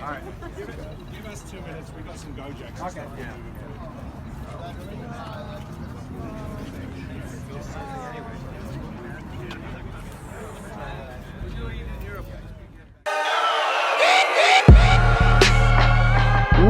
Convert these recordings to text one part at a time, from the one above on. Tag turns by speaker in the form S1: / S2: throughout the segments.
S1: Alright, give us 2 minutes. We got some go jacks. Okay. Yeah.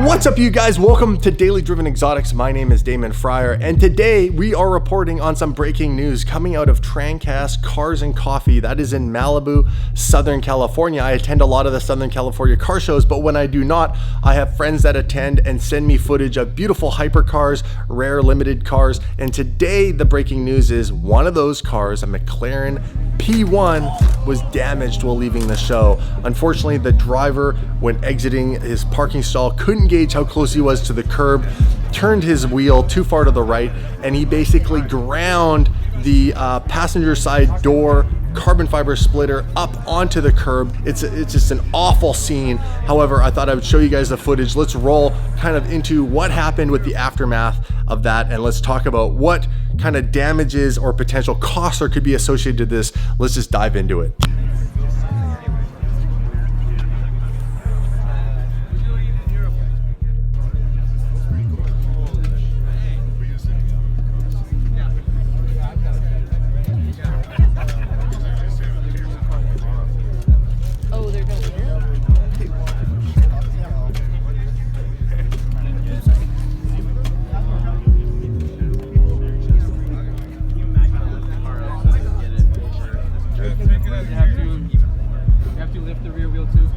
S2: What's up, you guys? Welcome to Daily Driven Exotics. My name is Damon Fryer, and today we are reporting on some breaking news coming out of Trancast Cars and Coffee. That is in Malibu, Southern California. I attend a lot of the Southern California car shows, but when I do not, I have friends that attend and send me footage of beautiful hypercars, rare limited cars. And today the breaking news is one of those cars, a McLaren P1, was damaged while leaving the show. Unfortunately, the driver, when exiting his parking stall, couldn't gauge how close he was to the curb, turned his wheel too far to the right, and he basically ground the passenger side door carbon fiber splitter up onto the curb. It's just an awful scene. However, I thought I would show you guys the footage. Let's roll kind of into what happened with the aftermath of that, and let's talk about what kind of damages or potential costs or could be associated to this. Let's just dive into it.
S3: You have to lift the rear wheel too.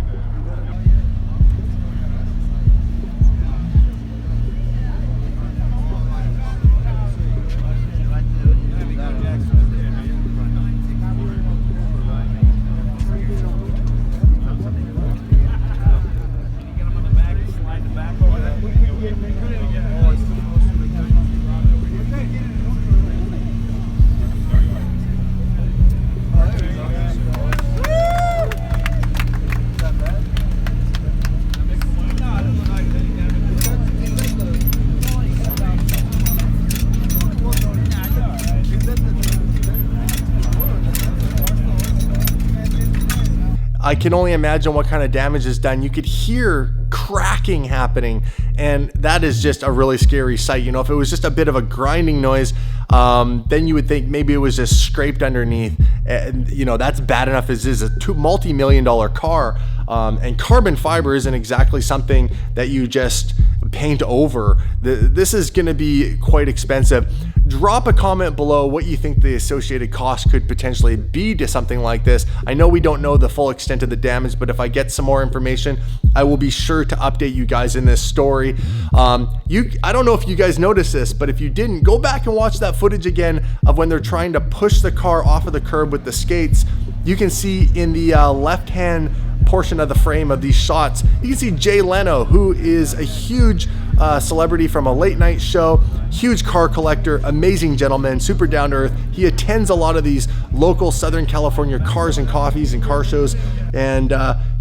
S2: I can only imagine what kind of damage is done. You could hear cracking happening, and that is just a really scary sight. You know, if it was just a bit of a grinding noise, then you would think maybe it was just scraped underneath. And, you know, that's bad enough as is a multi-million-dollar car. And carbon fiber isn't exactly something that you just paint over. This is going to be quite expensive. Drop a comment below what you think the associated cost could potentially be to something like this. I know we don't know the full extent of the damage, but if I get some more information, I will be sure to update you guys in this story. I don't know if you guys noticed this, but if you didn't, go back and watch that footage again of when they're trying to push the car off of the curb with the skates. You can see in the left-hand portion of the frame of these shots, you can see Jay Leno, who is a huge celebrity from a late night show, huge car collector, amazing gentleman, super down to earth. He attends a lot of these local Southern California cars and coffees and car shows, and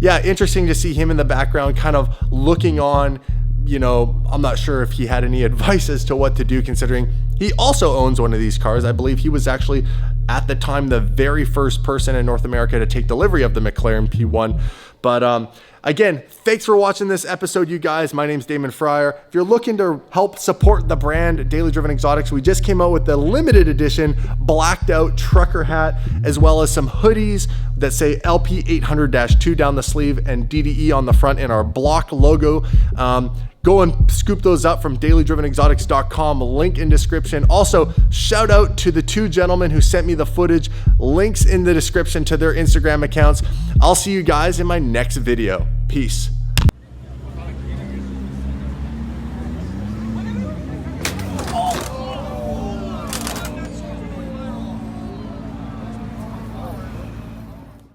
S2: yeah, interesting to see him in the background kind of looking on. You know, I'm not sure if he had any advice as to what to do, considering he also owns one of these cars. I believe he was actually, at the time, the very first person in North America to take delivery of the McLaren P1. But again, thanks for watching this episode, you guys. My name's Damon Fryer. If you're looking to help support the brand Daily Driven Exotics, we just came out with the limited edition blacked out trucker hat, as well as some hoodies that say LP 800-2 down the sleeve and DDE on the front in our block logo. Go and scoop those up from dailydrivenexotics.com, link in description. Also, shout out to the two gentlemen who sent me the footage, links in the description to their Instagram accounts. I'll see you guys in my next video. Peace.